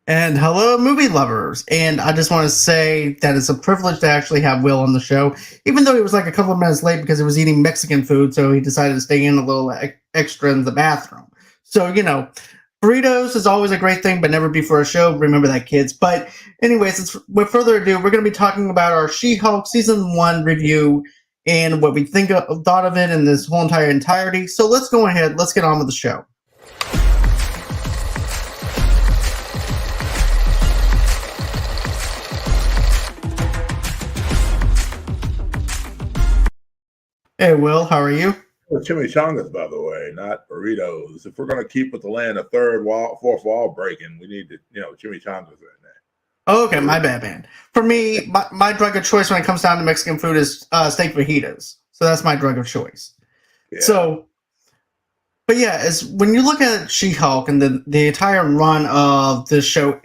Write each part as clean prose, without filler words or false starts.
And hello, movie lovers. And I just want to say that it's a privilege to actually have Will on the show, even though he was like a couple of minutes late because he was eating Mexican food, so he decided to stay in a little extra in the bathroom. So, burritos is always a great thing, but never before a show. Remember that, kids. But, anyways, with further ado, we're going to be talking about our She Hulk Season 1 review and what we thought of it in this whole entirety. So, let's go ahead, let's get on with the show. Hey, Will, how are you? Well, chimichangas, by the way, not burritos. If we're going to keep with the land of fourth wall breaking, we need to, chimichangas in there. Oh, okay, my bad, man. For me, my drug of choice when it comes down to Mexican food is steak fajitas. So that's my drug of choice. Yeah. So, but yeah, as when you look at She-Hulk and the entire run of this show,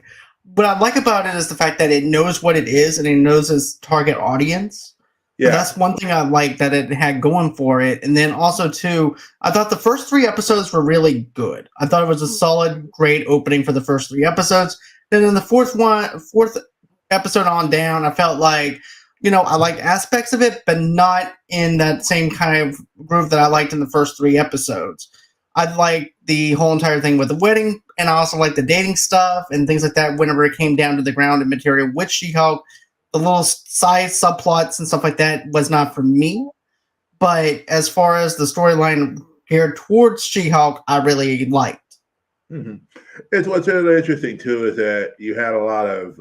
what I like about it is the fact that it knows what it is and it knows its target audience. So Yeah. that's one thing I like that it had going for it. And then also too, I thought the first 3 episodes were really good. I thought it was a solid, great opening for the first 3 episodes. Then in the fourth episode on down, I felt like, I liked aspects of it, but not in that same kind of groove that I liked in the first 3 episodes. I liked the whole entire thing with the wedding, and I also liked the dating stuff and things like that whenever it came down to the ground and material with She-Hulk. The little side subplots and stuff like that was not for me. But as far as the storyline geared towards She-Hulk, I really liked. Mm-hmm. It's what's really interesting too is that you had a lot of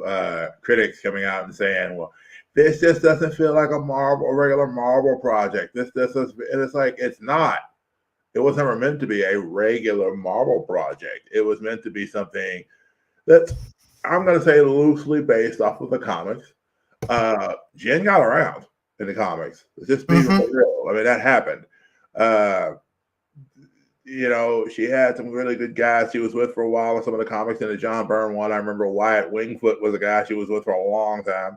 critics coming out and saying, "Well, this just doesn't feel like a regular Marvel project. This is," and it's like it's not. It was never meant to be a regular Marvel project. It was meant to be something that I'm going to say loosely based off of the comics. Jen got around in the comics. Let's just be real. I mean, that happened. She had some really good guys she was with for a while in some of the comics. In the John Byrne one, I remember Wyatt Wingfoot was a guy she was with for a long time.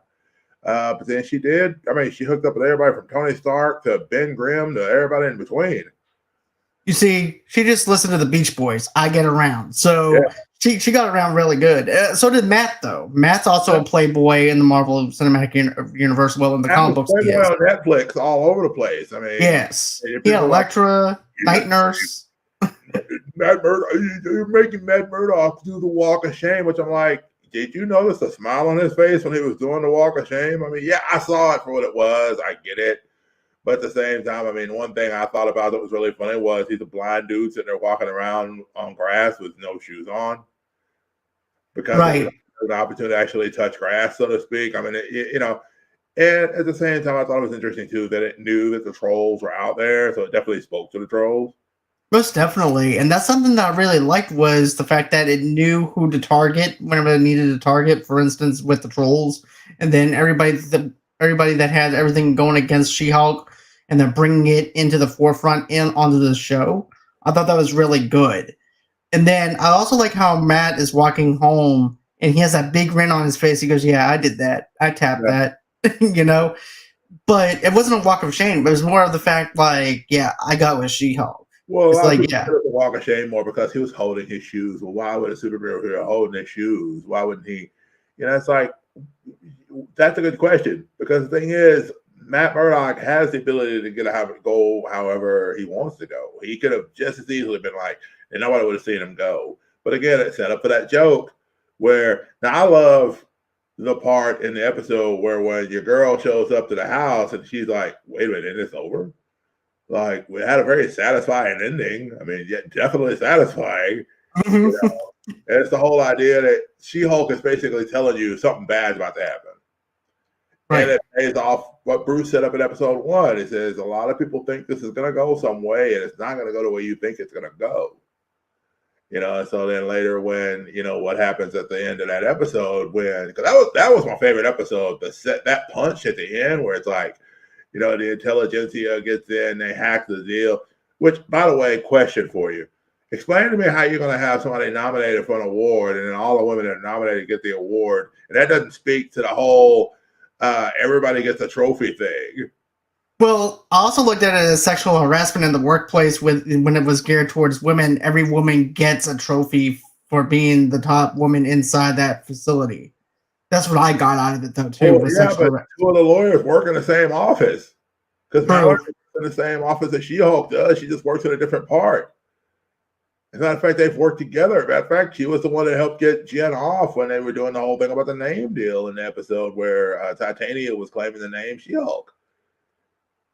But then she hooked up with everybody from Tony Stark to Ben Grimm to everybody in between. You see, she just listened to the Beach Boys. I get around. So she got around really good. So did Matt, though. Matt's also a playboy in the Marvel Cinematic Universe. Well, in the comic books, he is. On Netflix all over the place. I mean, yes. Yeah, Elektra, Night Nurse. Matt Murdock, you're making Matt Murdock do the walk of shame, which I'm like, did you notice the smile on his face when he was doing the walk of shame? I mean, yeah, I saw it for what it was. I get it. But at the same time, I mean, one thing I thought about that was really funny was he's a blind dude sitting there walking around on grass with no shoes on because it was an opportunity to actually touch grass, so to speak. I mean, and at the same time, I thought it was interesting, too, that it knew that the trolls were out there, so it definitely spoke to the trolls. Most definitely. And that's something that I really liked was the fact that it knew who to target whenever it needed to target, for instance, with the trolls. And then everybody that had everything going against She-Hulk and then bringing it into the forefront onto the show. I thought that was really good. And then I also like how Matt is walking home and he has that big grin on his face. He goes, "Yeah, I did that. I tapped that," But it wasn't a walk of shame. It was more of the fact like, yeah, I got with She-Hulk. Well, it's like, yeah, the walk of shame more because he was holding his shoes. Well, why would a superhero here holding his shoes? Why wouldn't he? It's like, that's a good question because the thing is, Matt Murdock has the ability to have it go however he wants to go. He could have just as easily been like, and nobody would have seen him go. But again, it's set up for that joke where now I love the part in the episode where when your girl shows up to the house and she's like, "Wait a minute, it's over." Like, we had a very satisfying ending. I mean, yeah, definitely satisfying. It's the whole idea that She-Hulk is basically telling you something bad's about to happen. Right. And it pays off what Bruce set up in episode 1. It says a lot of people think this is going to go some way, and it's not going to go the way you think it's going to go. And so then later when, what happens at the end of that episode because that was my favorite episode, that punch at the end where it's like, the intelligentsia gets in, they hack the deal. Which, by the way, question for you. Explain to me how you're going to have somebody nominated for an award and then all the women that are nominated get the award. And that doesn't speak to the whole everybody gets a trophy thing. Well, I also looked at it as sexual harassment in the workplace when it was geared towards women. Every woman gets a trophy for being the top woman inside that facility. That's what I got out of it, though, too. Well, Was yeah, sexual but harassment. two of the lawyers work in the same office because Mallory True. works in the same office that She-Hulk does. She just works in a different part. As a matter of fact, they've worked together. Matter of fact, she was the one that helped get Jen off when they were doing the whole thing about the name deal in the episode where Titania was claiming the name She-Hulk.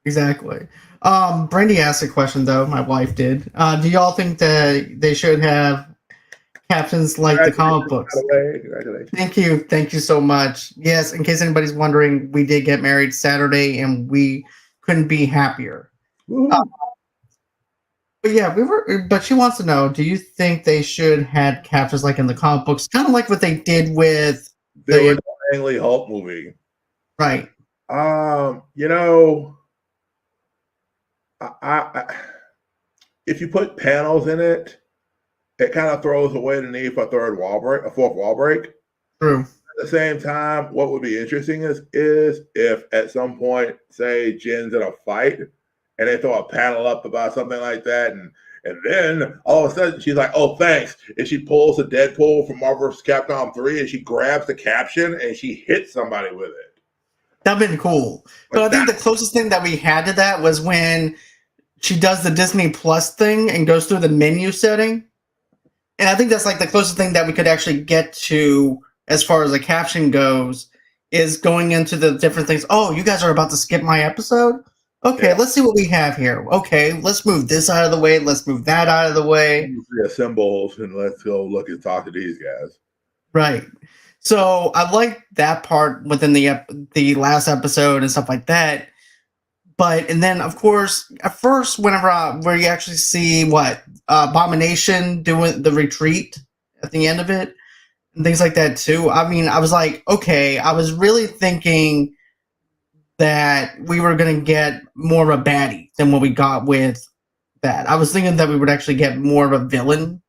Exactly. Brandy asked a question, though. My wife did. Do y'all think that they should have captions like the comic Congratulations, by books? the way. Congratulations. Thank you so much. Yes, in case anybody's wondering, we did get married Saturday, and we couldn't be happier. Woo-hoo. But yeah, we were. But she wants to know: do you think they should had captions like in the comic books, kind of like what they did with The the original Ang Lee Hulk movie. right? You know, I if you put panels in it, it kind of throws away the need for a fourth wall break. True. At the same time, what would be interesting is if at some point, say Jen's in a fight and they throw a panel up about something like that, and then all of a sudden she's like, "Oh, thanks," and she pulls a Deadpool from Marvel vs. Capcom 3 and she grabs the caption and she hits somebody with it. That'd been cool. But Like I think that. the closest thing that we had to that was when she does the Disney Plus thing and goes through the menu setting. And I think that's like the closest thing that we could actually get to as far as the caption goes is going into the different things. Oh, you guys are about to skip my episode? Okay, Yeah. let's see what we have here. Okay, let's move this out of the way. Let's move that out of the way. Yeah, symbols, and let's go look and talk to these guys. Right. So I like that part within the last episode and stuff like that. But and then of course at first whenever where you actually see what Abomination doing the retreat at the end of it and things like that too. I mean, I was like, okay, I was really thinking that we were gonna get more of a baddie than what we got with that. I was thinking that we would actually get more of a villain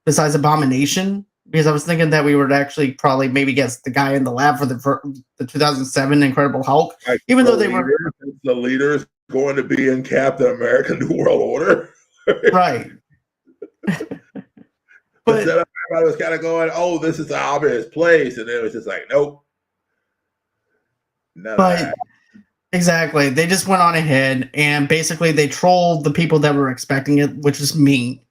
besides Abomination because I was thinking that we would actually probably maybe get the guy in the lab for the 2007 Incredible Hulk, Like even though they were the leader's going to be in Captain America: New World Order. right. But But everybody was kind of going, "Oh, this is the obvious place," and then it was just like, "Nope, none of but that." exactly, they just went on ahead and basically they trolled the people that were expecting it, which is me.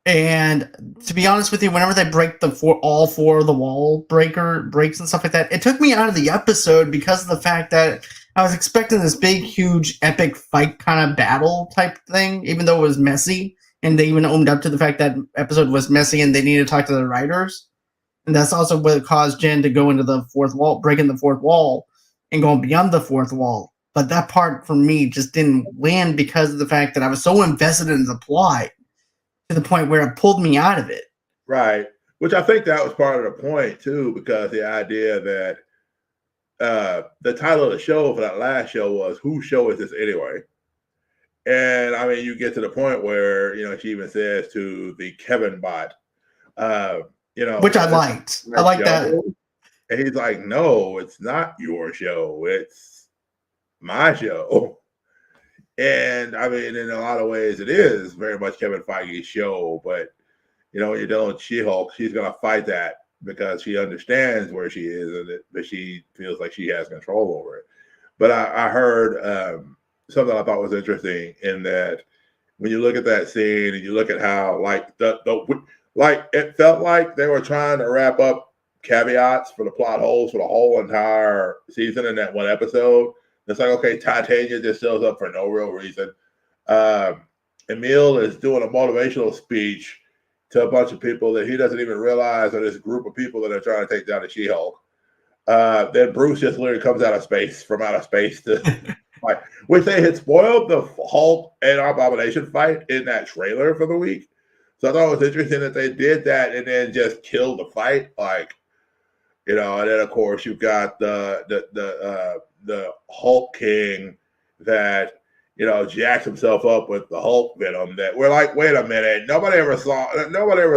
And to be honest with you, whenever they break all four of the wall breaks and stuff like that, it took me out of the episode because of the fact that I was expecting this big, huge, epic fight kind of battle type thing, even though it was messy. And they even owned up to the fact that episode was messy and they needed to talk to the writers. And that's also what caused Jen to go into the fourth wall, breaking the fourth wall and going beyond the fourth wall. But that part for me just didn't land because of the fact that I was so invested in the plot to the point where it pulled me out of it. Right. Which I think that was part of the point too, because the idea that the title of the show for that last show was "Whose show is this anyway?" And I mean, you get to the point where she even says to the Kevin bot, uh, Which I liked. I like that. And he's like, "No, it's not your show. It's my show." And I mean, in a lot of ways, it is very much Kevin Feige's show. But when you're dealing with She-Hulk, she's gonna fight that because she understands where she is and that she feels like she has control over it. But I heard something I thought was interesting in that when you look at that scene and you look at how like it felt like they were trying to wrap up caveats for the plot holes for the whole entire season in that one episode. It's like, okay, Titania just shows up for no real reason. Emil is doing a motivational speech to a bunch of people that he doesn't even realize are this group of people that are trying to take down the She-Hulk. Then Bruce just literally comes out of space to fight, which they had spoiled the Hulk and Abomination fight in that trailer for the week. So I thought it was interesting that they did that and then just killed the fight, and then of course you've got the Hulk King that jacks himself up with the Hulk venom. That we're like, wait a minute, nobody ever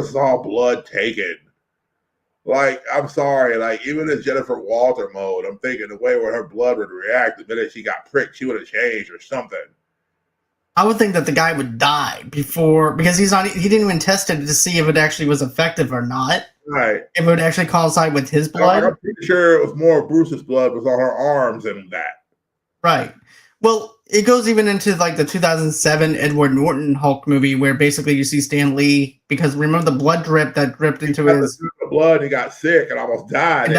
saw blood taken. Like, I'm sorry, like even in Jennifer Walter mode, I'm thinking the way where her blood would react the minute she got pricked, she would have changed or something. I would think that the guy would die before, because he didn't even test it to see if it actually was effective or not. Right. If it would actually coincide with his blood. I'm pretty sure it was more Bruce's blood was on her arms than that. Right. Well, it goes even into like the 2007 Edward Norton Hulk movie, where basically you see Stan Lee, because remember the blood drip that dripped into his the blood. And he got sick and almost died.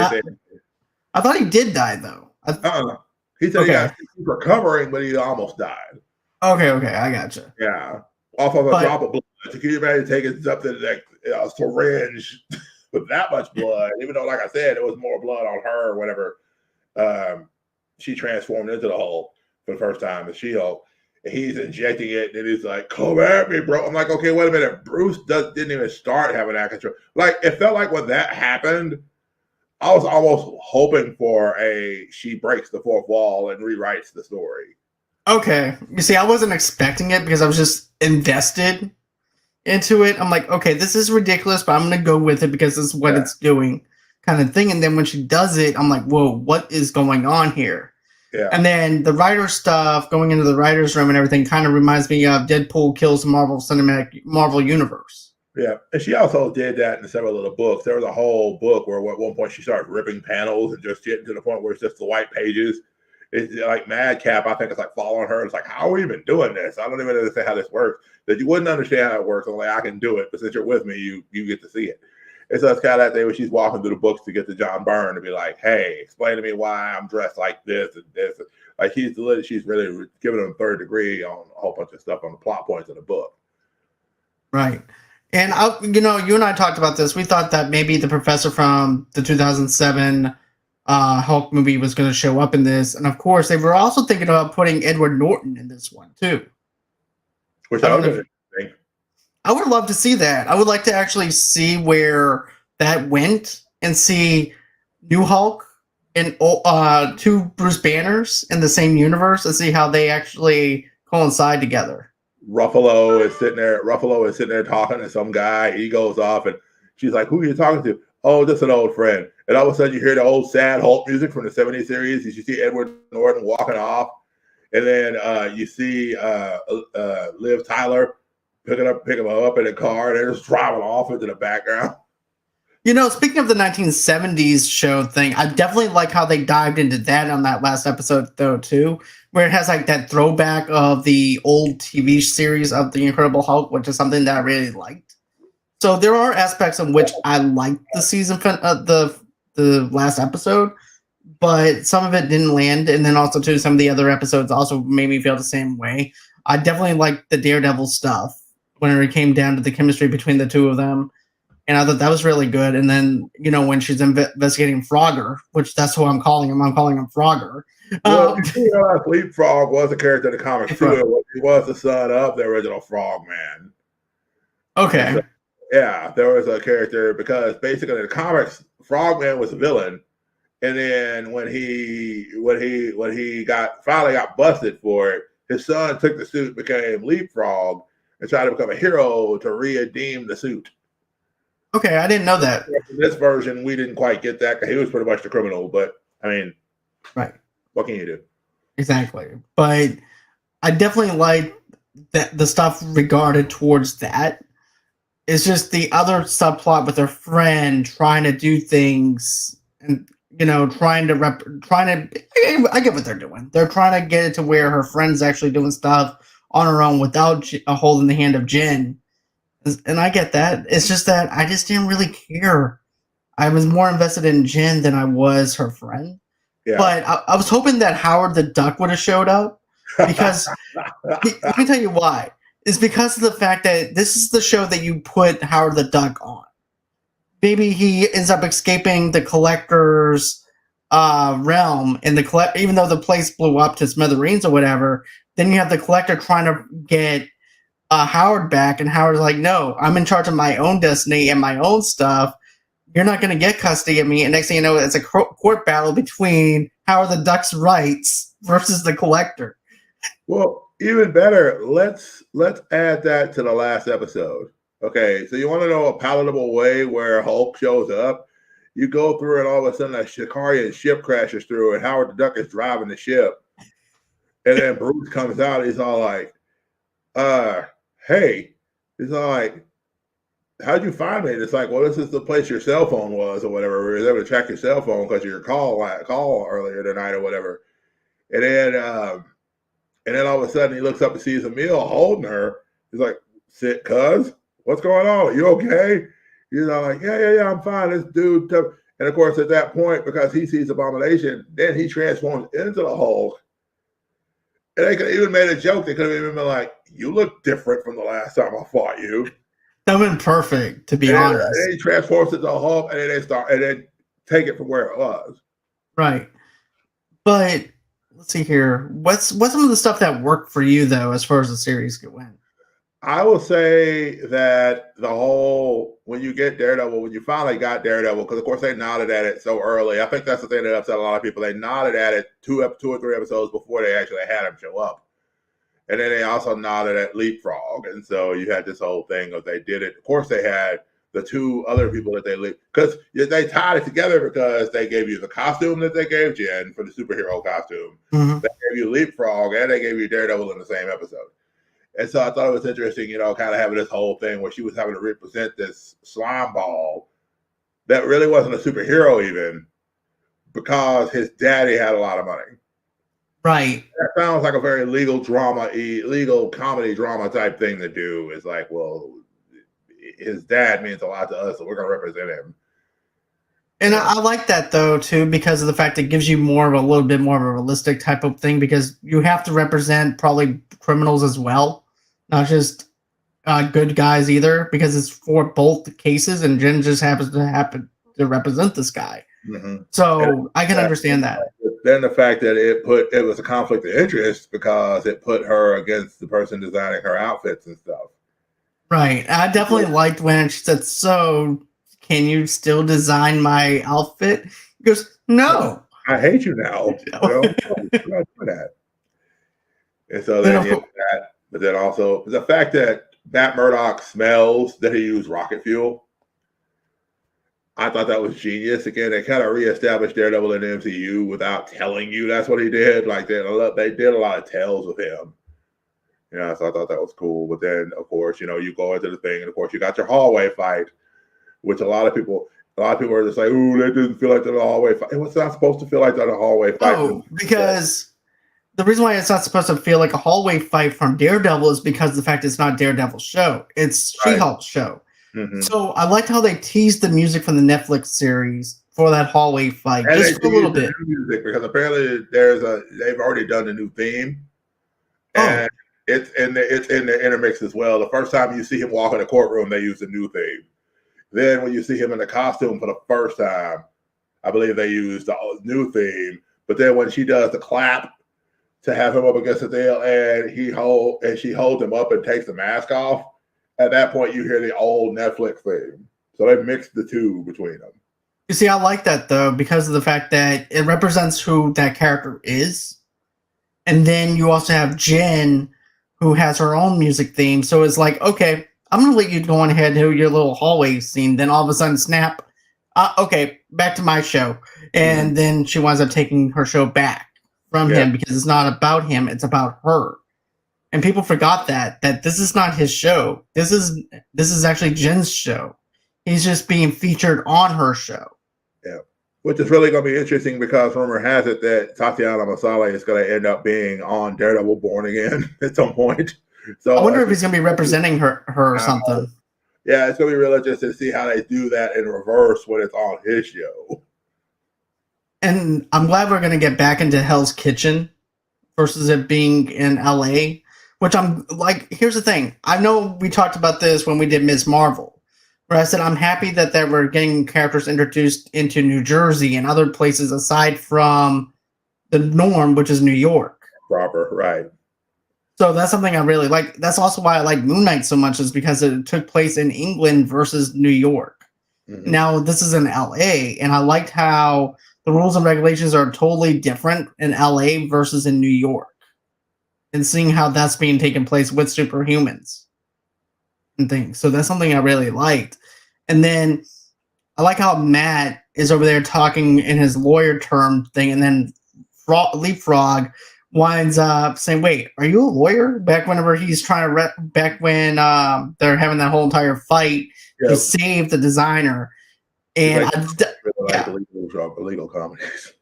I thought he did die though. He said he got he's recovering, but he almost died. Okay, I gotcha. Yeah, off of a drop of blood. So can you imagine taking something like a syringe with that much blood? Even though, like I said, it was more blood on her or whatever. She transformed into the Hulk for the first time as She-Hulk. And he's injecting it, and he's like, "Come at me, bro." I'm like, "Okay, wait a minute." Bruce didn't even start having that control. Like, it felt like when that happened, I was almost hoping for she breaks the fourth wall and rewrites the story. Okay. You see, I wasn't expecting it because I was just invested into it. I'm like, okay, this is ridiculous, but I'm going to go with it because this is what it's doing, kind of thing. And then when she does it, I'm like, whoa, what is going on here? Yeah. And then the writer stuff, going into the writer's room and everything, kind of reminds me of Deadpool kills the Marvel Universe. Yeah, and she also did that in several of the books. There was a whole book where at one point she started ripping panels and just getting to the point where it's just the white pages. It's like Madcap, I think it's like following her. It's like, how are we even doing this? I don't even understand how this works. That you wouldn't understand how it works. Only I can do it. But since you're with me, you get to see it. And so it's kind of that day where she's walking through the books to get to John Byrne to be like, hey, explain to me why I'm dressed like this and this. Like she's really giving him third degree on a whole bunch of stuff on the plot points of the book. Right. And you and I talked about this. We thought that maybe the professor from the 2007 Hulk movie was going to show up in this, and of course, they were also thinking about putting Edward Norton in this one too. Which I would love to see that. I would like to actually see where that went and see New Hulk and two Bruce Banners in the same universe and see how they actually coincide together. Ruffalo is sitting there talking to some guy. He goes off and she's like, "Who are you talking to?" "Oh, just an old friend." And all of a sudden you hear the old sad Hulk music from the 70s series. You see Edward Norton walking off. And then you see Liv Tyler pick him up in a car, and they're just driving off into the background. Speaking of the 1970s show thing, I definitely like how they dived into that on that last episode, though, too, where it has like that throwback of the old TV series of The Incredible Hulk, which is something that I really liked. So there are aspects in which I liked the season, the last episode, but some of it didn't land. And then also, too, some of the other episodes also made me feel the same way. I definitely liked the Daredevil stuff when it came down to the chemistry between the two of them. And I thought that was really good. And then, when she's investigating Frogger, which that's who I'm calling him Frogger. Well, Leapfrog was a character in the comics too. He was the son of the original Frogman. Okay. So, yeah, there was a character because basically in the comics, Frogman was a villain. And then when he finally got busted for it, his son took the suit, became Leapfrog, and tried to become a hero to redeem the suit. Okay, I didn't know that. In this version, we didn't quite get that because he was pretty much the criminal. But I mean, right? What can you do? Exactly. But I definitely like that the stuff regarded towards that. It's just the other subplot with her friend trying to do things and trying to. I get what they're doing. They're trying to get it to where her friend's actually doing stuff on her own without holding the hand of Jen. And I get that. It's just that I just didn't really care. I was more invested in Jen than I was her friend. Yeah. But I was hoping that Howard the Duck would have showed up because let me tell you why. It's because of the fact that this is the show that you put Howard the Duck on. Maybe he ends up escaping the Collector's realm, and even though the place blew up to smithereens or whatever, then you have the Collector trying to get Howard back, and Howard's like, "No, I'm in charge of my own destiny and my own stuff. You're not going to get custody of me." And next thing you know, it's a court battle between Howard the Duck's rights versus the Collector. Well, even better, let's add that to the last episode. Okay, so you want to know a palatable way where Hulk shows up? You go through and all of a sudden a Shikarian ship crashes through, and Howard the Duck is driving the ship, and then Bruce comes out. He's all like, hey, he's like, how'd you find me? And it's like, well, this is the place your cell phone was or whatever. We were able to track your cell phone because of your call earlier tonight or whatever. And then all of a sudden he looks up and sees Emil holding her. He's like, sit, cuz, what's going on? Are you okay? You know, like, yeah, I'm fine. This dude tough. And of course, at that point, because he sees Abomination, then he transforms into the Hulk. And they could have even made a joke. They could have even been like, you look different from the last time I fought you. That would have been perfect, to be honest. And then he transforms into a Hulk, and then they start, and then take it from where it was. Right. But let's see here. What's some of the stuff that worked for you though, as far as the series went? I will say that the whole when you get Daredevil, when you finally got Daredevil, because of course they nodded at it so early. I think that's the thing that upset a lot of people. They nodded at it two or three episodes before they actually had him show up, and then they also nodded at Leapfrog, and so you had this whole thing of they did it. Of course, they had the two other people that they because they tied it together because they gave you the costume that they gave Jen for the superhero costume. Mm-hmm. They gave you Leapfrog, and they gave you Daredevil in the same episode. And so I thought it was interesting, you know, kind of having this whole thing where she was having to represent this slime ball that really wasn't a superhero even because his daddy had a lot of money. Right. That sounds like a very legal comedy drama type thing to do. It's like, well, his dad means a lot to us, so we're going to represent him. And I like that though too, because of the fact it gives you a little bit more of a realistic type of thing, because you have to represent probably criminals as well, not just good guys either, because it's for both cases, and Jen just happens to represent this guy. Mm-hmm. So I can understand that. Then the fact that it was a conflict of interest because it put her against the person designing her outfits and stuff. Right. I definitely liked when she said, so can you still design my outfit? He goes, no. I hate you now. Well, do that. And so then that, but then also the fact that Matt Murdock smells that he used rocket fuel. I thought that was genius. Again, they kind of reestablished Daredevil in the MCU without telling you that's what he did. Like they did a lot of tells with him. You know, so I thought that was cool. But then, of course, you know, you go into the thing, and of course, you got your hallway fight, which a lot of people are just like, "Ooh, that didn't feel like that a hallway fight." It was not supposed to feel like that a hallway fight. Oh, because the reason why it's not supposed to feel like a hallway fight from Daredevil is because of the fact it's not Daredevil's show; it's She-Hulk's show. Mm-hmm. So I liked how they teased the music from the Netflix series for that hallway fight, and just for a little bit. Music, because apparently they've already done a new theme, and it's in the intermix as well. The first time you see him walk in the courtroom, they use a new theme. Then when you see him in the costume for the first time, I believe they use the new theme. But then when she does the clap to have him up against the deal, and she holds him up and takes the mask off, at that point you hear the old Netflix theme. So they mixed the two between them. You see, I like that though, because of the fact that it represents who that character is. And then you also have Jen, who has her own music theme. So it's like, okay, I'm going to let you go on ahead and do your little hallway scene. Then all of a sudden, snap. Okay, back to my show. And then she winds up taking her show back from him because it's not about him. It's about her. And people forgot that this is not his show. This is actually Jen's show. He's just being featured on her show. Yeah. Which is really going to be interesting because rumor has it that Tatiana Maslany is going to end up being on Daredevil Born Again at some point. So I wonder if he's going to be representing her or something. Yeah, it's going to be real interesting to see how they do that in reverse when it's on his show. And I'm glad we're going to get back into Hell's Kitchen versus it being in LA, which I'm like, here's the thing. I know we talked about this when we did Ms. Marvel, where I said I'm happy that we're getting characters introduced into New Jersey and other places aside from the norm, which is New York. Proper, right. So that's something I really like. That's also why I like Moon Knight so much, is because it took place in England versus New York. Mm-hmm. Now, this is in LA, and I liked how the rules and regulations are totally different in LA versus in New York. And seeing how that's being taken place with superhumans and things. So that's something I really liked. And then I like how Matt is over there talking in his lawyer term thing, and then Leapfrog winds up saying, "Wait, are you a lawyer?" Back whenever he's trying to back when they're having that whole entire fight, he Yeah, saved the designer, he's and like really like yeah, illegal comedies.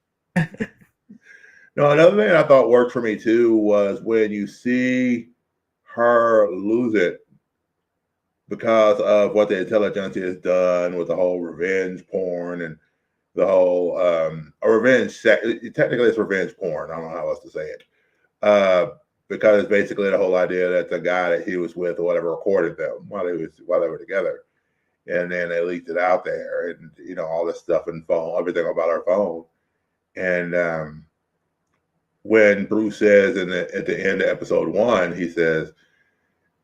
No, another thing I thought worked for me too was when you see her lose it because of what the intelligentsia has done with the whole revenge porn and the whole technically it's revenge porn. I don't know how else to say it. Uh, because it's basically the whole idea that the guy that he was with or whatever recorded them while they were together. And then they leaked it out there and all this stuff and phone, everything about our phone. And when Bruce says at the end of episode 1, he says,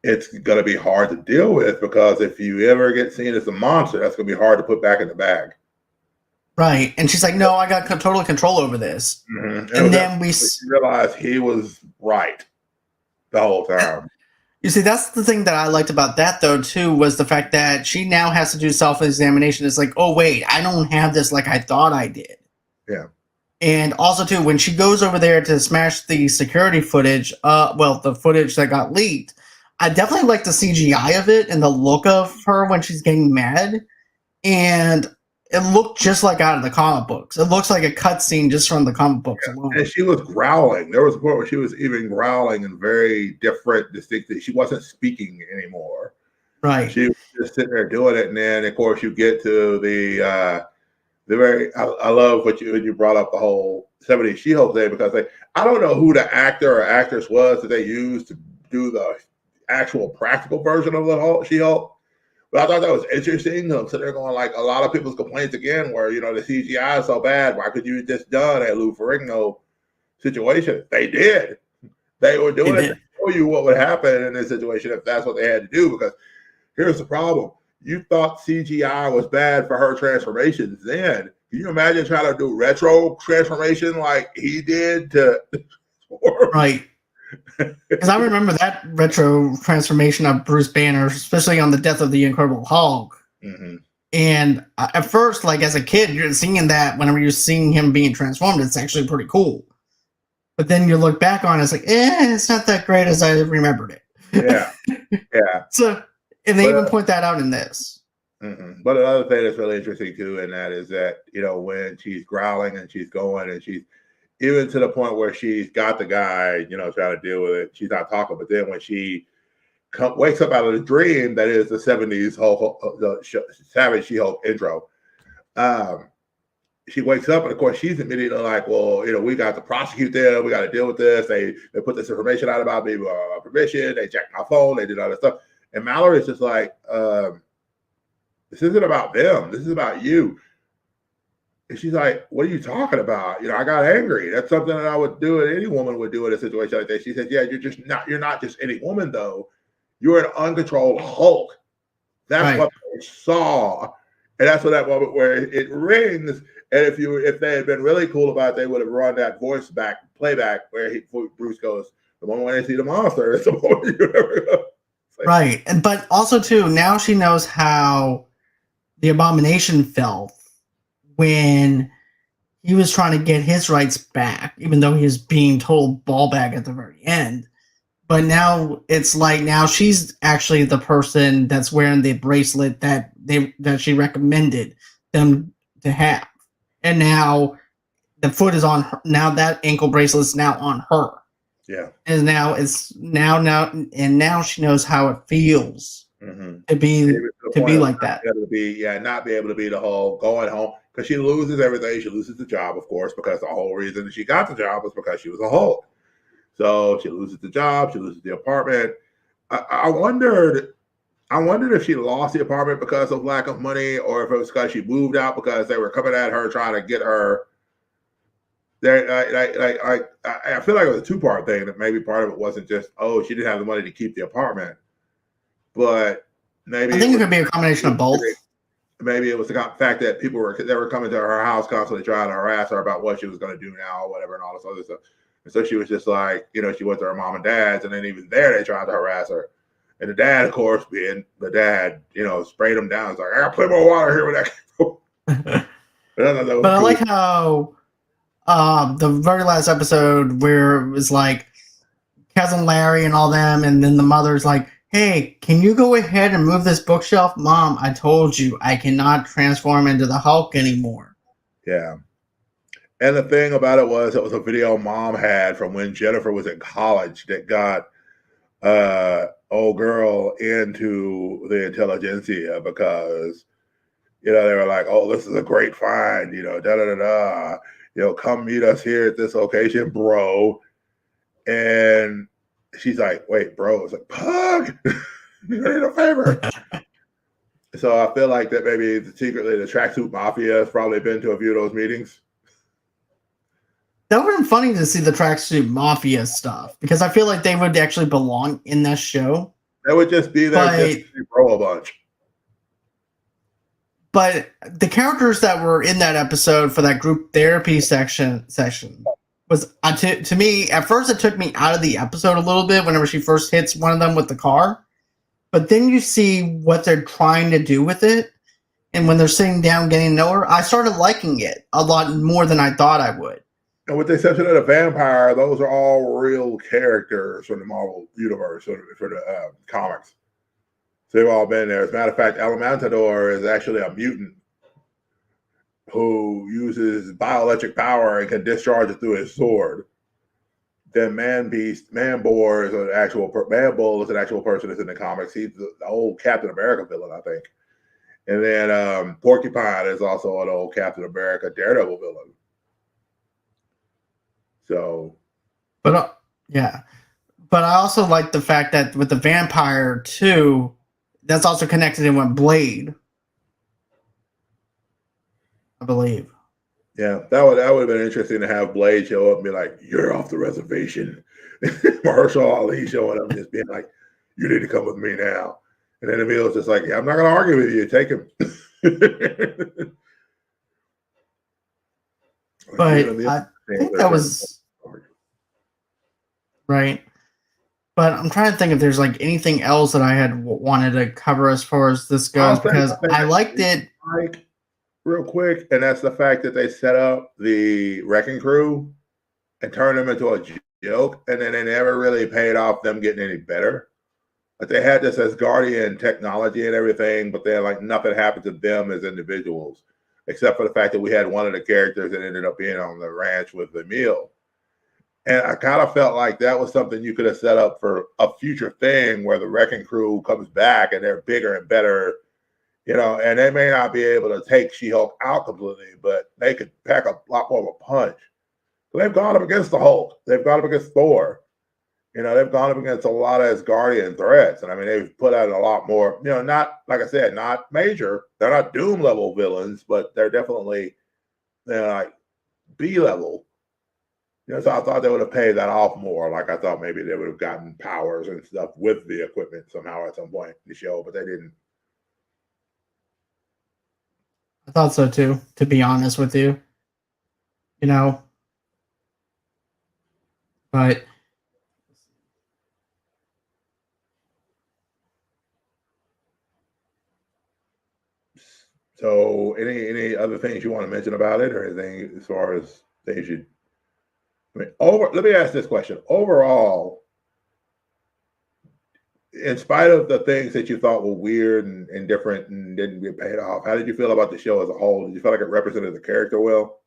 it's going to be hard to deal with because if you ever get seen as a monster, that's going to be hard to put back in the bag. right. And she's like, "No, I got total control over this." Mm-hmm. And then we realized he was right the whole time. You see, that's the thing that I liked about that, though, too, was the fact that she now has to do self-examination. It's like, oh, wait, I don't have this like I thought I did. Yeah. And also, too, when she goes over there to smash the security footage, the footage that got leaked, I definitely like the CGI of it and the look of her when she's getting mad. And it looked just like out of the comic books. It looks like a cutscene just from the comic books alone. And she was growling. There was a point where she was even growling in very different, distinct. She wasn't speaking anymore. Right. She was just sitting there doing it. And then, of course, you get to the very. I love what you brought up the whole 70s She-Hulk thing because I don't know who the actor or actress was that they used to do the actual practical version of the She-Hulk. But I thought that was interesting. I'm sitting there going, like, a lot of people's complaints again where, the CGI is so bad. Why could you have just done a Lou Ferrigno situation? They did. They were doing it to show you what would happen in this situation if that's what they had to do. Because here's the problem. You thought CGI was bad for her transformations then. Can you imagine trying to do retro transformation like he did to... Right. Because I remember that retro transformation of Bruce Banner, especially on the Death of the Incredible Hulk. Mm-hmm. And at first, like as a kid, you're seeing that whenever you're seeing him being transformed, it's actually pretty cool. But then you look back on it, it's like, it's not that great as I remembered it. Yeah. Yeah. So, and they even point that out in this. Mm-hmm. But another thing that's really interesting too, in that is that, when she's growling and she's going and she's even to the point where she's got the guy, trying to deal with it, she's not talking. But then when she wakes up out of the dream, that is the 70s Savage She-Hulk intro, she wakes up and of course she's immediately like, well, we got to prosecute them, we got to deal with this. They put this information out about me without permission, they checked my phone, they did all this stuff. And Mallory's just like, this isn't about them, this is about you. And she's like, what are you talking about? I got angry. That's something that I would do, and any woman would do in a situation like that. She said, yeah, you're not just any woman though. You're an uncontrolled Hulk. That's what they saw. And that's what that moment where it rings. And if they had been really cool about it, they would have run that voice playback where Bruce goes, the moment when they see the monster, it's the moment you ever go. Right. But also too, now she knows how the Abomination felt when he was trying to get his rights back, even though he was being told ball bag at the very end. But now it's like now she's actually the person that's wearing the bracelet that she recommended them to have. And now the foot is on her. Now that ankle bracelet is now on her. Yeah. And now she knows how it feels to be like that. Not be able to be the whole going home because she loses everything. She loses the job, of course, because the whole reason she got the job was because she was a Hulk. So she loses the job, she loses the apartment. I wondered if she lost the apartment because of lack of money, or if it was because she moved out because they were coming at her trying to get her. I feel like it was a two-part thing. That maybe part of it wasn't just she didn't have the money to keep the apartment, but maybe I think it could be a combination of both. Maybe it was the fact that they were coming to her house constantly trying to harass her about what she was going to do now or whatever and all this other stuff. And so she was just like, she went to her mom and dad's, and then even there they tried to harass her. And the dad, of course, being the dad, sprayed him down. It's like, I got plenty more water here with that. But I like how The very last episode where it was like cousin Larry and all them, and then the mother's like, "Hey, can you go ahead and move this bookshelf, Mom? I told you I cannot transform into the Hulk anymore." Yeah. And the thing about it was a video Mom had from when Jennifer was in college that got old girl into the intelligentsia because they were like, "Oh, this is a great find," da da da da. Come meet us here at this location, bro. And she's like, "Wait, bro." It's like, "Pug, you need a favor." So I feel like that maybe secretly the tracksuit mafia has probably been to a few of those meetings. That would have been funny to see the tracksuit mafia stuff because I feel like they would actually belong in this show. They would just be there just to see bro a bunch. But the characters that were in that episode for that group therapy session was to me at first it took me out of the episode a little bit whenever she first hits one of them with the car, but then you see what they're trying to do with it, and when they're sitting down getting to know her, I started liking it a lot more than I thought I would. And with the exception of the vampire, those are all real characters from the Marvel universe for the comics. So they've all been there. As a matter of fact, Elementador is actually a mutant who uses bioelectric power and can discharge it through his sword. Then Man-Bull is an actual person that's in the comics. He's the old Captain America villain, I think. And then Porcupine is also an old Captain America Daredevil villain. So, but yeah, but I also like the fact that with the vampire too, that's also connected in with Blade, I believe. Yeah, that would have been interesting to have Blade show up and be like, "You're off the reservation." Mahershala Ali showing up and just being like, "You need to come with me now." And then Emil's just like, "Yeah, I'm not going to argue with you. Take him." But I think that was right. But I'm trying to think if there's like anything else that I had wanted to cover as far as this goes because I liked it. Real quick, and that's the fact that they set up the Wrecking Crew and turned them into a joke, and then they never really paid off them getting any better. Like they had this as Guardian technology and everything, but then like nothing happened to them as individuals, except for the fact that we had one of the characters that ended up being on the ranch with Emil. And I kind of felt like that was something you could have set up for a future thing where the Wrecking Crew comes back and they're bigger and better, and they may not be able to take She-Hulk out completely, but they could pack a lot more of a punch. So they've gone up against the Hulk. They've gone up against Thor. They've gone up against a lot of Asgardian threats. And I mean, they've put out a lot more, not, like I said, not major. They're not Doom level villains, but they're definitely, like B level. So I thought they would have paid that off more. Like I thought maybe they would have gotten powers and stuff with the equipment somehow at some point in the show, but they didn't. I thought so too, to be honest with you. But So any other things you want to mention about it or anything as far as things you let me ask this question. Overall, in spite of the things that you thought were weird and different and didn't get paid off, how did you feel about the show as a whole? Did you feel like it represented the character well?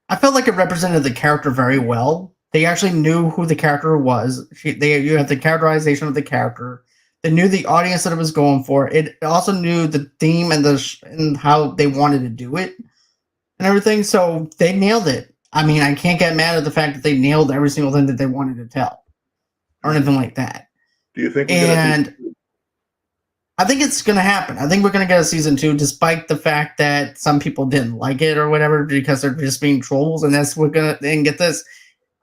I felt like it represented the character very well. They actually knew who the character was. You had the characterization of the character. They knew the audience that it was going for. It also knew the theme and how they wanted to do it and everything. So they nailed it. I mean, I can't get mad at the fact that they nailed every single thing that they wanted to tell or anything like that. Do you think I think it's going to happen. I think we're going to get a season 2, despite the fact that some people didn't like it or whatever because they're just being trolls. And get this.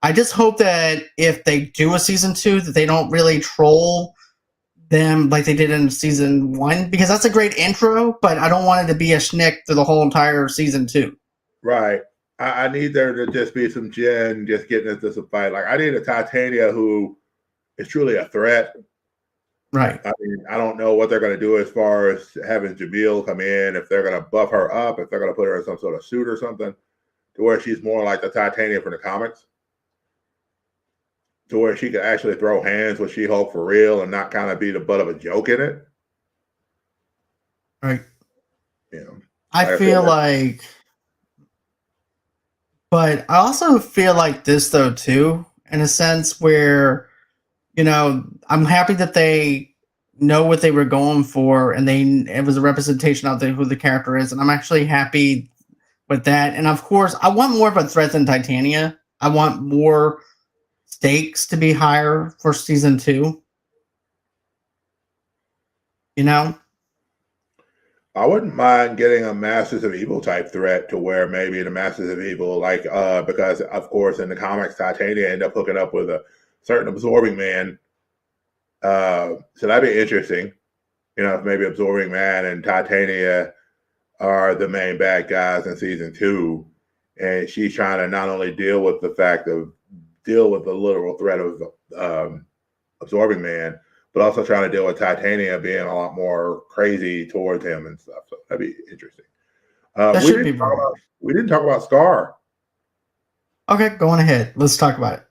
I just hope that if they do a season 2, that they don't really troll them like they did in season 1, because that's a great intro, but I don't want it to be a schnick through the whole entire season 2. Right. I need there to just be some Jen just getting into some fight. Like I need a Titania who is truly a threat. Right. I mean, I don't know what they're going to do as far as having Jamil come in, if they're going to buff her up, if they're going to put her in some sort of suit or something. to where she's more like the Titanium from the comics, to where she could actually throw hands with She-Hulk for real and not kind of be the butt of a joke in it. Right. You know, I feel like, but I also feel like this though too, in a sense where, you know, I'm happy that they know what they were going for, and it was a representation of who the character is, and I'm actually happy with that. And of course, I want more of a threat than Titania. I want more stakes to be higher for season 2. You know, I wouldn't mind getting a Masters of Evil type threat to where maybe the Masters of Evil, like, because of course in the comics, Titania end up hooking up with a certain Absorbing Man. So that'd be interesting. You know, if maybe Absorbing Man and Titania are the main bad guys in season 2, and she's trying to not only deal with the literal threat of Absorbing Man, but also trying to deal with Titania being a lot more crazy towards him and stuff. So that'd be interesting. We didn't talk about Scar. Okay, going ahead. Let's talk about it.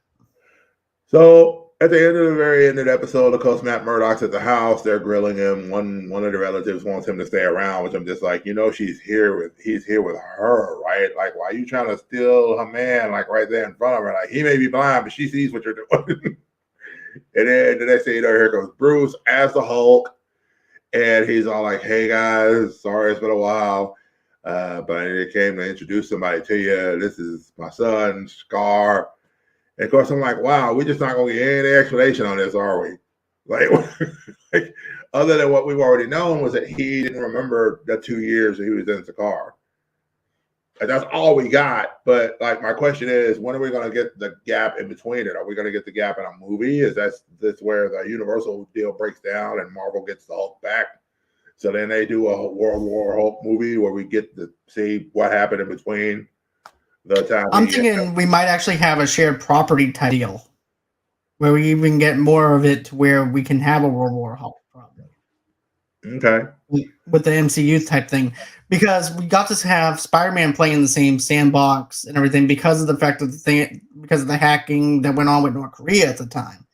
So at the very end of the episode, of course, Matt Murdock's at the house. They're grilling him. One of the relatives wants him to stay around, which I'm just like, he's here with her, right? Like, why are you trying to steal her man, like right there in front of her? Like, he may be blind, but she sees what you're doing. And then the next thing you know, here comes Bruce as the Hulk. And he's all like, hey, guys, sorry it's been a while. But I came to introduce somebody to you. This is my son, Scar. And of course, I'm like, wow, we're just not going to get any explanation on this, are we? Like, other than what we've already known was that he didn't remember the 2 years that he was in Sakaar. Like, that's all we got. But like, my question is, when are we going to get the gap in between it? Are we going to get the gap in a movie? Is this where the Universal deal breaks down and Marvel gets the Hulk back? So then they do a World War Hulk movie where we get to see what happened in between the time. I'm thinking we might actually have a shared property type deal where we even get more of it to where we can have a World War Hulk probably. Okay. With the MCU type thing, because we got to have Spider-Man playing in the same sandbox and everything because of the fact of because of the hacking that went on with North Korea at the time.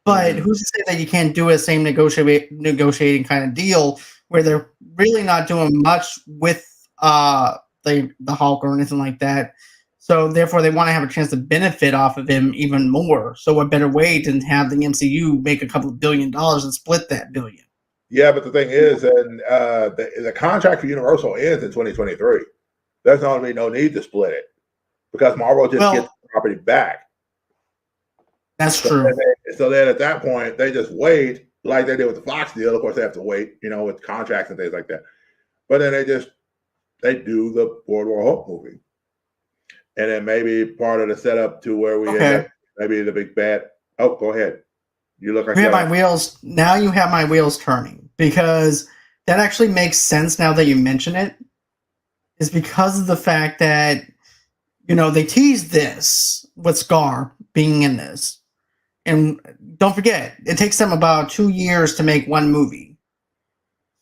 But who's to say that you can't do a same negotiating kind of deal where they're really not doing much with the Hulk or anything like that? So therefore, they want to have a chance to benefit off of him even more. So what better way than have the MCU make a couple of $1 billion and split that billion? Yeah, but the thing is, and the contract for Universal ends in 2023. There's not going to be no need to split it because Marvel just gets the property back. That's true. So then at that point, they just wait like they did with the Fox deal. Of course, they have to wait, with contracts and things like that. But then they do the World War Hulk movie. And then maybe part of the setup to where we end up, maybe the big bad. Oh, go ahead. You look like you have my wheels turning, because that actually makes sense now that you mention it. Is because of the fact that they teased this with Scar being in this, and don't forget it takes them about 2 years to make one movie.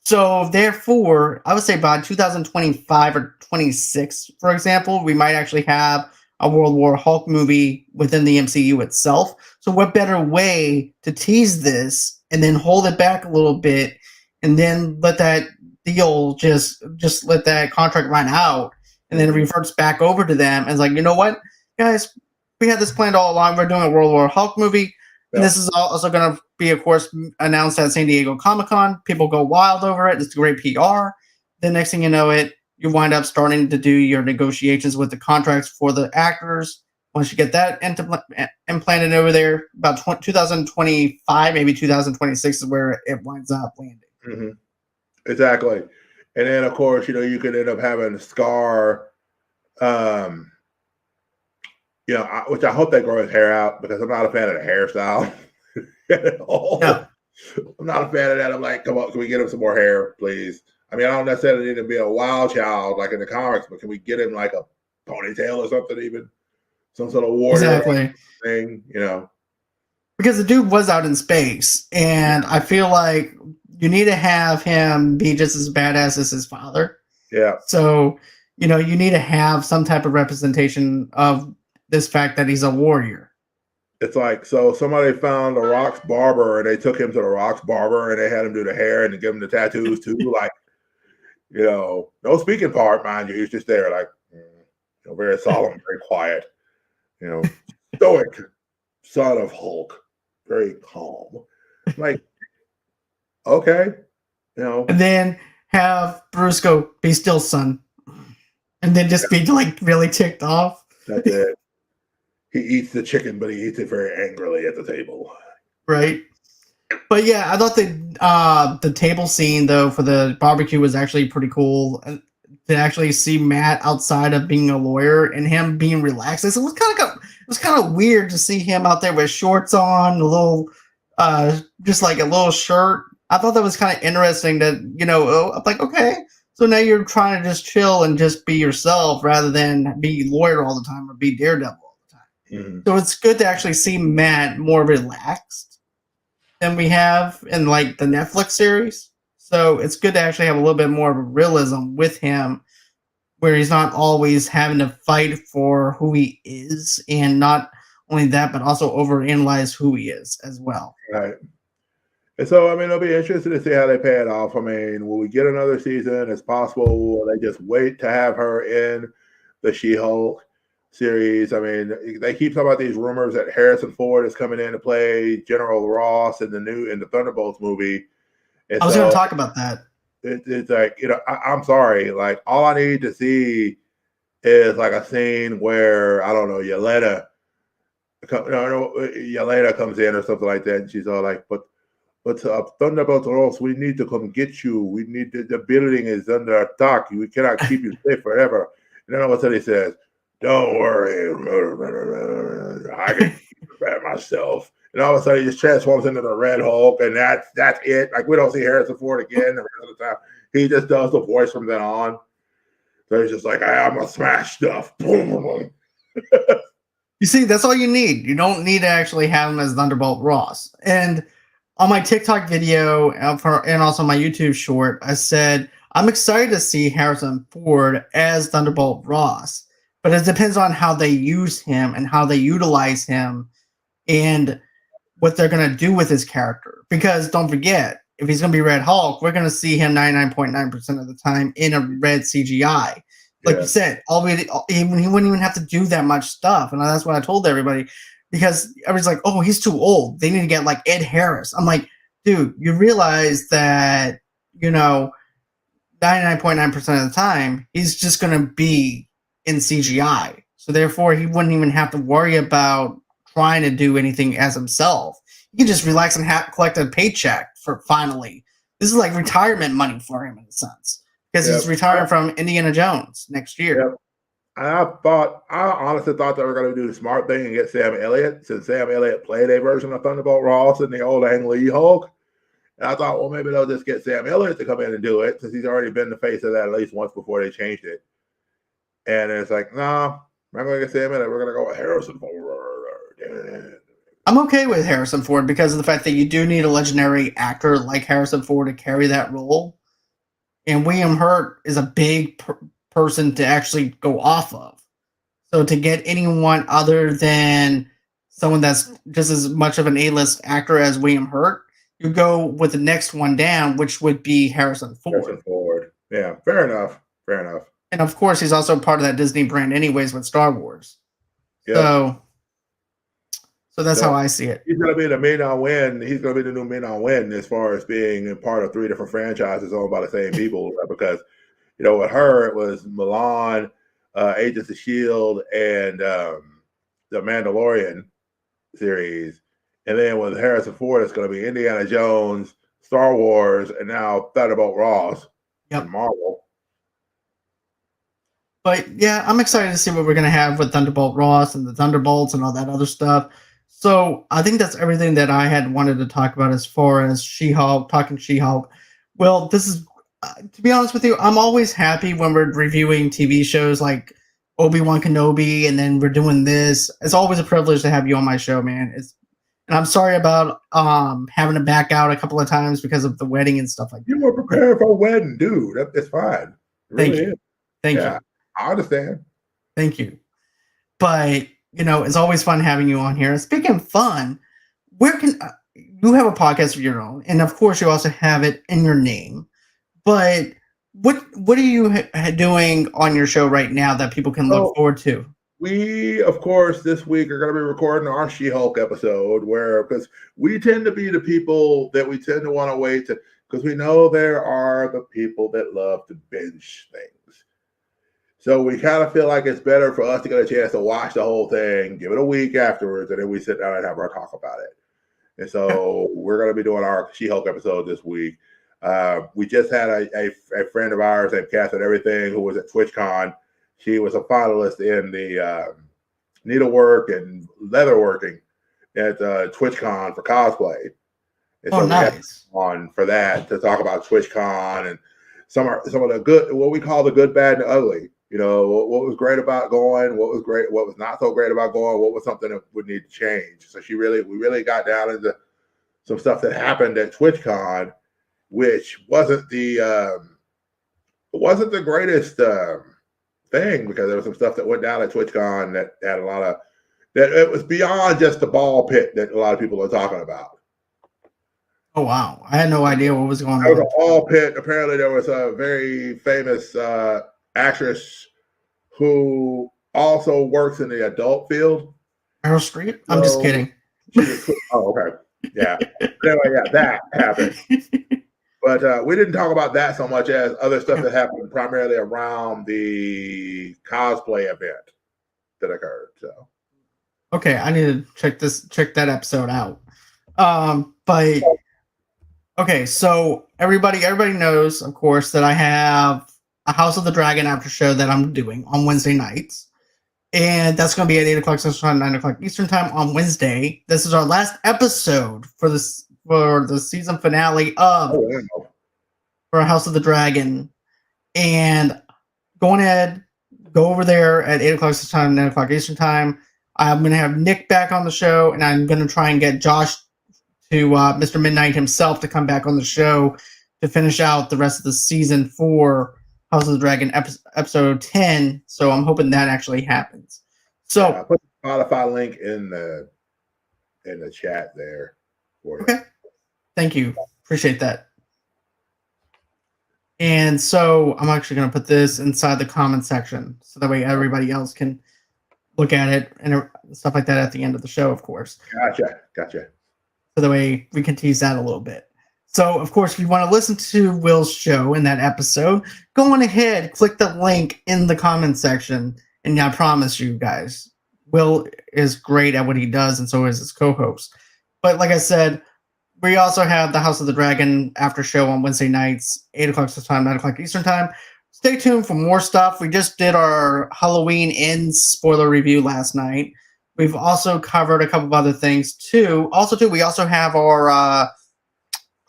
So therefore, I would say by 2025 or 26, for example, we might actually have a World War Hulk movie within the MCU itself. So what better way to tease this and then hold it back a little bit and then let that deal just let that contract run out, and then it reverts back over to them and it's like, you know what, guys, we had this planned all along. We're doing a World War Hulk movie. And this is also going to be, of course, announced at San Diego Comic-Con. People go wild over it. It's great PR. The next thing you know you wind up starting to do your negotiations with the contracts for the actors. Once you get that implanted over there, about 2025, maybe 2026 is where it winds up landing. Mm-hmm. Exactly. And then, of course, you could end up having Scar, which I hope they grow his hair out, because I'm not a fan of the hairstyle at all. No. I'm not a fan of that. I'm like, come on, can we get him some more hair, please? I mean, I don't necessarily need to be a wild child like in the comics, but can we get him like a ponytail or something, even some sort of warrior thing, Because the dude was out in space, and I feel like you need to have him be just as badass as his father. Yeah. So you know, you need to have some type of representation of this fact that he's a warrior. It's like, so somebody found a Rock's barber and they took him to the Rock's barber and they had him do the hair and give him the tattoos too. Like, no speaking part, mind you. He's just there, like, very solemn, very quiet, stoic son of Hulk, very calm. Like, okay, And then have Bruce go, "Be still, son," and then just be like really ticked off. That's it. He eats the chicken, but he eats it very angrily at the table. Right. But yeah, I thought the table scene though for the barbecue was actually pretty cool. To actually see Matt outside of being a lawyer and him being relaxed, it was kind of weird to see him out there with shorts on, a little, just like a little shirt. I thought that was kind of interesting. That I'm like, okay, so now you're trying to just chill and just be yourself rather than be lawyer all the time or be Daredevil all the time. Mm-hmm. So it's good to actually see Matt more relaxed than we have in like the Netflix series. So it's good to actually have a little bit more of a realism with him where he's not always having to fight for who he is, and not only that, but also overanalyze who he is as well. Right. And so, I mean, it'll be interesting to see how they pay it off. I mean, will we get another season? It's possible. Will they just wait to have her in the She-Hulk series? I mean, they keep talking about these rumors that Harrison Ford is coming in to play General Ross in the Thunderbolts movie. And I was going to talk about that. It's like, I'm sorry. Like, all I need to see is like a scene where, I don't know, Yelena comes in or something like that. And she's all like, but Thunderbolt Ross, we need to come get you. We need the building is under attack. We cannot keep you safe forever. And then all of a sudden he says, don't worry. I can keep it myself. And all of a sudden he just transforms into the Red Hulk, and that's it. Like, we don't see Harrison Ford again the rest of the time. He just does the voice from then on. So he's just like, I'm gonna smash stuff. You see, that's all you need. You don't need to actually have him as Thunderbolt Ross. And on my TikTok video and also my YouTube short, I said I'm excited to see Harrison Ford as Thunderbolt Ross, but it depends on how they use him and how they utilize him and what they're going to do with his character. Because don't forget, if he's going to be Red Hulk, we're going to see him 99.9% of the time in a red CGI. Like you said, he wouldn't even have to do that much stuff. And that's what I told everybody, because everybody's like, oh, he's too old. They need to get like Ed Harris. I'm like, dude, you realize that, 99.9% of the time, he's just going to be in CGI. So therefore, he wouldn't even have to worry about trying to do anything as himself. He can just relax and collect a paycheck for finally. This is like retirement money for him in a sense, because he's retiring from Indiana Jones next year. Yep. And I honestly thought they were going to do the smart thing and get Sam Elliott, since Sam Elliott played a version of Thunderbolt Ross in the old Ang Lee Hulk. And I thought, well, maybe they'll just get Sam Elliott to come in and do it, since he's already been the face of that at least once before they changed it. And it's like, nah, we're not going to get Sam Elliott. We're going to go with Harrison Ford. I'm okay with Harrison Ford because of the fact that you do need a legendary actor like Harrison Ford to carry that role. And William Hurt is a big person to actually go off of. So to get anyone other than someone that's just as much of an A-list actor as William Hurt, you go with the next one down, which would be Harrison Ford. Yeah, fair enough. And of course, he's also part of that Disney brand anyways with Star Wars. Yep. So that's how I see it. He's going to be the main win. He's going to be the new main win as far as being a part of 3 different franchises owned by the same people. Because, with her, it was Milan, Agents of S.H.I.E.L.D., and the Mandalorian series. And then with Harrison Ford, it's going to be Indiana Jones, Star Wars, and now Thunderbolt Ross and Marvel. But yeah, I'm excited to see what we're going to have with Thunderbolt Ross and the Thunderbolts and all that other stuff. So I think that's everything that I had wanted to talk about as far as She-Hulk, talking She-Hulk. Well, this is, to be honest with you, I'm always happy when we're reviewing TV shows like Obi-Wan Kenobi, and then we're doing this. It's always a privilege to have you on my show, man. And I'm sorry about having to back out a couple of times because of the wedding and stuff like that. You were prepared for a wedding, dude. It's fine. Thank you. I understand. Thank you. But, it's always fun having you on here. Speaking of fun, where can you have a podcast of your own? And of course, you also have it in your name. But what are you doing on your show right now that people can look forward to? We, of course, this week are going to be recording our She-Hulk episode because we tend to be the people that we tend to want to wait to, because we know there are the people that love to binge things. So we kind of feel like it's better for us to get a chance to watch the whole thing, give it a week afterwards, and then we sit down and have our talk about it. And so we're going to be doing our She-Hulk episode this week. We just had a friend of ours named Catherine Everything who was at TwitchCon. She was a finalist in the needlework and leatherworking at TwitchCon for cosplay. And so nice. We had on for that to talk about TwitchCon and some of the good, what we call the good, bad, and ugly. What was great about going, what was great, what was not so great about going, what was something that would need to change. So we really got down into some stuff that happened at TwitchCon, which wasn't the greatest thing, because there was some stuff that went down at TwitchCon that had a lot of that it was beyond just the ball pit that a lot of people are talking about. Oh wow, I had no idea what was going on. There was a ball pit. Apparently, there was a very famous actress who also works in the adult field. Meryl Streep? I'm just kidding. Okay. Yeah. Anyway, yeah, that happened. But we didn't talk about that so much as other stuff that happened primarily around the cosplay event that occurred. So, okay, I need to check that episode out. But okay, so everybody knows, of course, that I have a House of the Dragon after show that I'm doing on Wednesday nights. And that's going to be at 8 o'clock Central Time, 9 o'clock Eastern Time on Wednesday. This is our last episode for the season finale of for House of the Dragon. And go over there at 8 o'clock Central Time, 9 o'clock Eastern Time. I'm going to have Nick back on the show, and I'm going to try and get Josh to Mr. Midnight himself to come back on the show to finish out the rest of the season for House of the Dragon episode 10. So I'm hoping that actually happens. So I put the Spotify link in the chat there for you. Okay. Thank you. Appreciate that. And so I'm actually going to put this inside the comment section so that way everybody else can look at it and stuff like that at the end of the show, of course. Gotcha. So that way we can tease that a little bit. So, of course, if you want to listen to Will's show in that episode, go on ahead, click the link in the comment section, and I promise you guys, Will is great at what he does, and so is his co-host. But like I said, we also have the House of the Dragon after show on Wednesday nights, 8 o'clock Central Time, 9 o'clock Eastern Time. Stay tuned for more stuff. We just did our Halloween Ends spoiler review last night. We've also covered a couple of other things, too. We also have our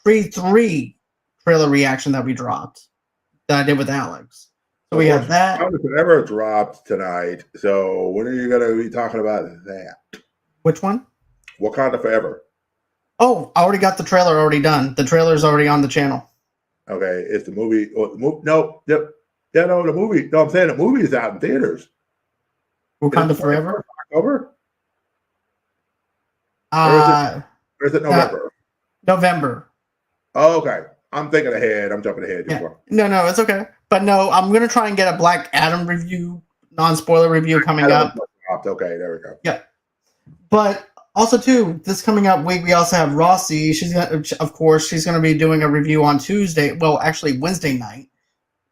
Creed 3 trailer reaction that we dropped that I did with Alex. So we have that. How does it ever dropped tonight? So when are you going to be talking about that? Which one? Wakanda Forever. Oh, I already got the trailer already done. The trailer's already on the channel. Okay, it's the movie. No, yep. Yeah, no, the movie. No, I'm saying the movie is out in theaters. Wakanda Forever? October? Or is it November? November. Oh, okay. I'm thinking ahead. I'm jumping ahead. Yeah. No, it's okay. But no, I'm going to try and get a Black Adam review, non-spoiler review coming up. Okay, there we go. Yeah. But also, too, this coming up week, we also have Rossie. She's going to be doing a review on Tuesday. Well, actually, Wednesday night.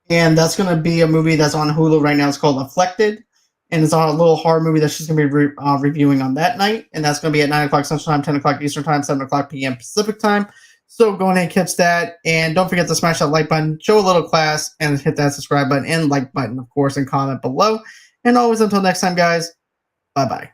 And that's going to be a movie that's on Hulu right now. It's called Afflicted. And it's on a little horror movie that she's going to be reviewing on that night. And that's going to be at 9 o'clock Central Time, 10 o'clock Eastern Time, 7 o'clock p.m. Pacific Time. So go ahead and catch that. And don't forget to smash that like button, show a little class, and hit that subscribe button and like button, of course, and comment below. And always until next time, guys, bye-bye.